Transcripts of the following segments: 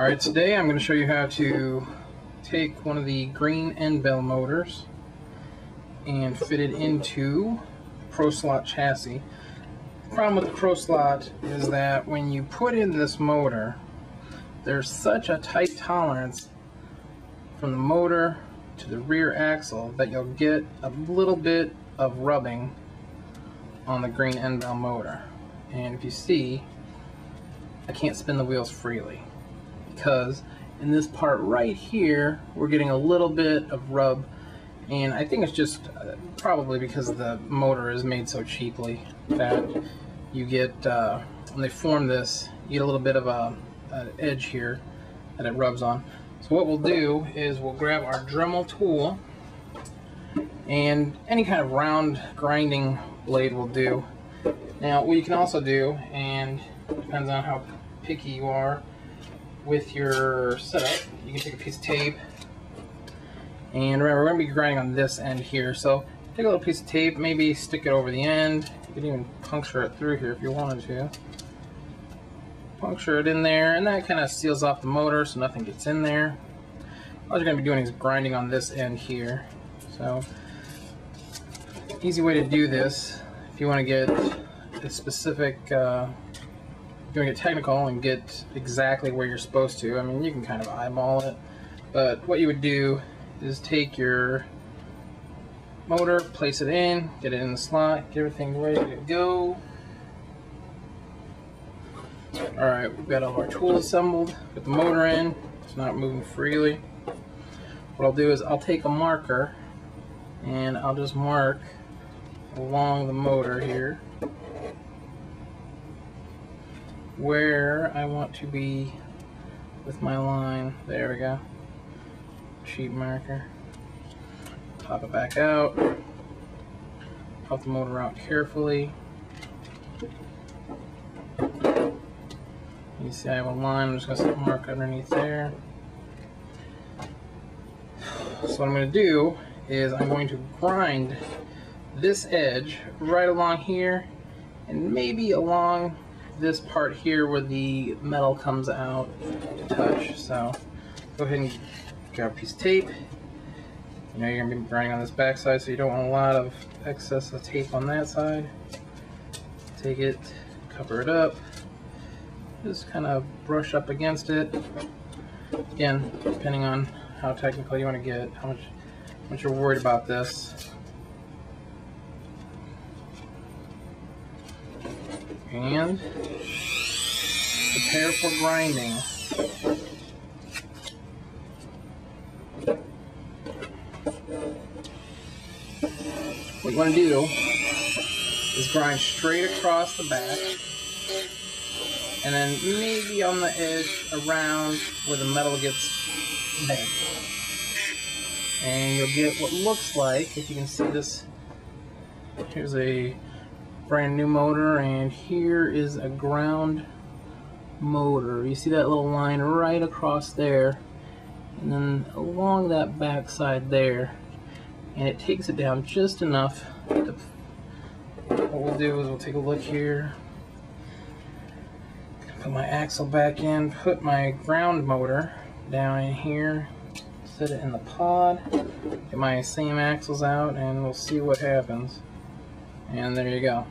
Alright, today I'm going to show you how to take one of the green end bell motors and fit it into a proslot chassis. The problem with the proslot is that when you put in this motor, there's such a tight tolerance from the motor to the rear axle that you'll get a little bit of rubbing on the green end bell motor. And if you see, I can't spin the wheels freely, because in this part right here we're getting a little bit of rub, and I think it's just probably because the motor is made so cheaply that you get when they form this, you get a little bit of an edge here that it rubs on. So what we'll do is we'll grab our Dremel tool, and any kind of round grinding blade will do. Now what you can also do, and it depends on how picky you are with your setup, you can take a piece of tape, and remember, we're going to be grinding on this end here, so take a little piece of tape, maybe stick it over the end. You can even puncture it through here if you wanted to. Puncture it in there, and that kind of seals off the motor so nothing gets in there. All you're going to be doing is grinding on this end here. So, easy way to do this, if you want to get a specific doing it technical and get exactly where you're supposed to. I mean, you can kind of eyeball it, but what you would do is take your motor, place it in, get it in the slot, get everything ready to go. Alright, we've got all our tools assembled, put the motor in, it's not moving freely. What I'll do is I'll take a marker and I'll just mark along the motor here where I want to be with my line. There we go. Sheet marker. Pop it back out. Pop the motor out carefully. You see I have a line, I'm just going to set a mark underneath there. So what I'm going to do is I'm going to grind this edge right along here and maybe along this part here where the metal comes out to touch. So go ahead and grab a piece of tape. You know you're going to be grinding on this back side, so you don't want a lot of excess of tape on that side. Take it, cover it up, just kind of brush up against it. Again, depending on how technical you want to get, how much you're worried about this. And prepare for grinding. What you want to do is grind straight across the back, and then maybe on the edge around where the metal gets bent. And you'll get what looks like, if you can see this, here's a brand new motor, and here is a ground motor. You see that little line right across there, and then along that back side there, and it takes it down just enough to, what we'll do is we'll take a look here, put my axle back in, put my ground motor down in here, set it in the pod, get my same axles out, and we'll see what happens. And there you go.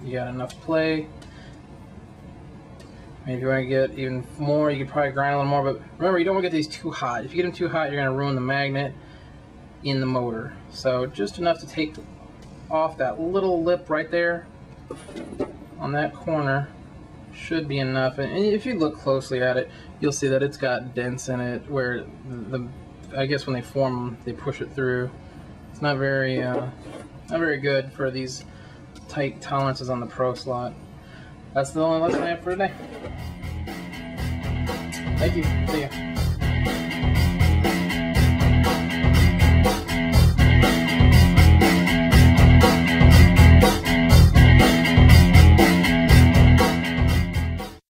You got enough play. Maybe if you want to get even more, you could probably grind a little more, but remember, you don't want to get these too hot. If you get them too hot, you're going to ruin the magnet in the motor. So just enough to take off that little lip right there on that corner should be enough. And if you look closely at it, you'll see that it's got dents in it where I guess when they form them, they push it through. It's not very good for these tight tolerances on the proslot. That's the only lesson I have for today. Thank you. See ya.